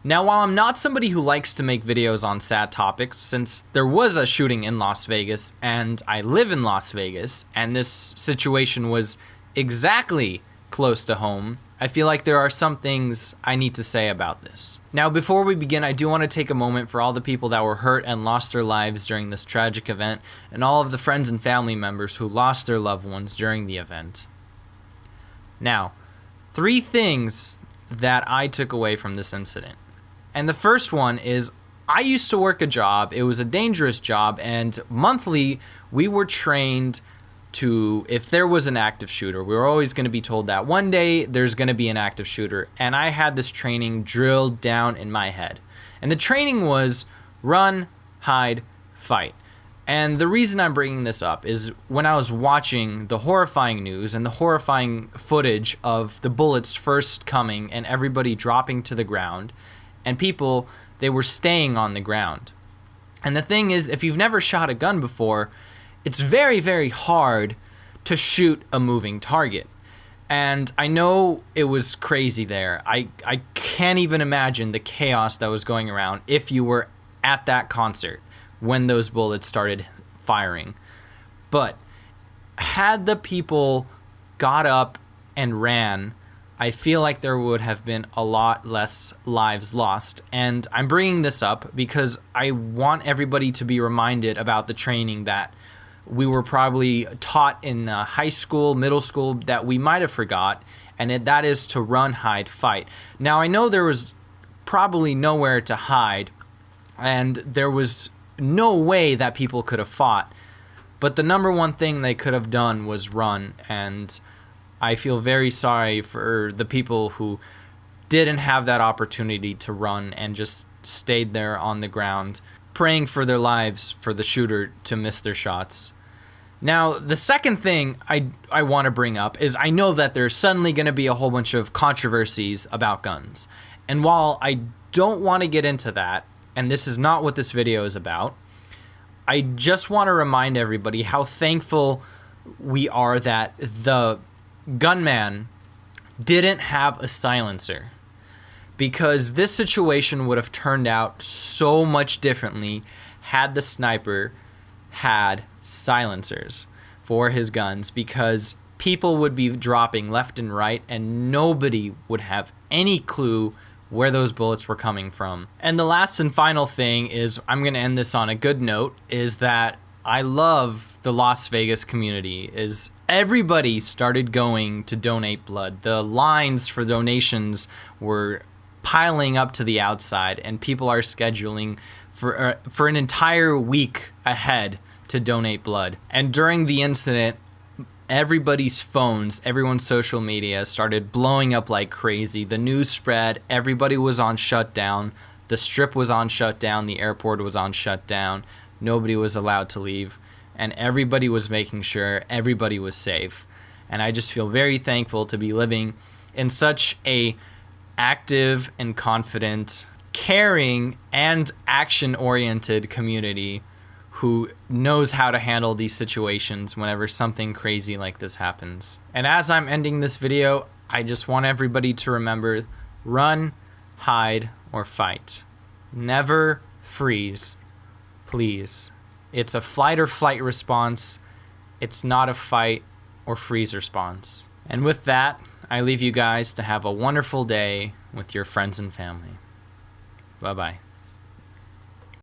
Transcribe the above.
Now, while I'm not somebody who likes to make videos on sad topics, since there was a shooting in Las Vegas and I live in Las Vegas and this situation was exactly close to home, I feel like there are some things I need to say about this. Now, before we begin, I do want to take a moment for all the people that were hurt and lost their lives during this tragic event, and all of the friends and family members who lost their loved ones during the event. Now, 3 things that I took away from this incident. And the first one is, I used to work a job. It was a dangerous job, and monthly we were trained to, if there was an active shooter, we were always going to be told that one day there's going to be an active shooter. And I had this training drilled down in my head. And the training was run, hide, fight. And the reason I'm bringing this up is when I was watching the horrifying news and the horrifying footage of the bullets first coming and everybody dropping to the ground, and people, they were staying on the ground. And the thing is, if you've never shot a gun before, it's very, very hard to shoot a moving target. And I know it was crazy there. I can't even imagine the chaos that was going around if you were at that concert when those bullets started firing. But had the people got up and ran, I feel like there would have been a lot less lives lost. And I'm bringing this up because I want everybody to be reminded about the training that we were probably taught in high school, middle school, that we might have forgot, and that is to run, hide, fight. Now, I know there was probably nowhere to hide, and there was no way that people could have fought, but the number one thing they could have done was run, and I feel very sorry for the people who didn't have that opportunity to run and just stayed there on the ground, praying for their lives for the shooter to miss their shots. Now, the second thing I want to bring up is I know that there's suddenly going to be a whole bunch of controversies about guns. And while I don't want to get into that, and this is not what this video is about, I just want to remind everybody how thankful we are that the gunman didn't have a silencer, because this situation would have turned out so much differently had the sniper had silencers for his guns, because people would be dropping left and right and nobody would have any clue where those bullets were coming from. And the last and final thing is, I'm going to end this on a good note, is that I love the Las Vegas community. Is everybody started going to donate blood. The lines for donations were piling up to the outside, and people are scheduling for an entire week ahead to donate blood. And during the incident, everybody's phones, everyone's social media started blowing up like crazy. The news spread, everybody was on shutdown. The strip was on shutdown, the airport was on shutdown. Nobody was allowed to leave, and everybody was making sure everybody was safe. And I just feel very thankful to be living in such a active and confident, caring and action-oriented community who knows how to handle these situations whenever something crazy like this happens. And as I'm ending this video, I just want everybody to remember, run, hide, or fight. Never freeze. Please. It's a flight or flight response. It's not a fight or freeze response. And with that, I leave you guys to have a wonderful day with your friends and family. Bye-bye.